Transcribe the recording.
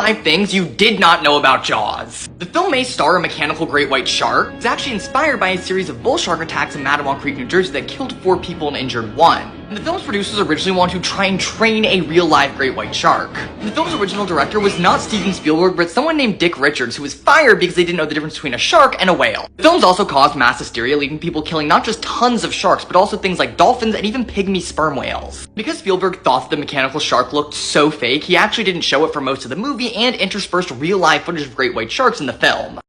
5 things you did not know about Jaws. The film may star a mechanical great white shark. It's actually inspired by a series of bull shark attacks in Mattawa Creek, New Jersey that killed 4 people and injured 1. And the film's producers originally wanted to try and train a real-life great white shark. The film's original director was not Steven Spielberg, but someone named Dick Richards, who was fired because they didn't know the difference between a shark and a whale. The film's also caused mass hysteria, leaving people killing not just tons of sharks, but also things like dolphins and even pygmy sperm whales. Because Spielberg thought the mechanical shark looked so fake, he actually didn't show it for most of the movie and interspersed real-life footage of great white sharks in the film.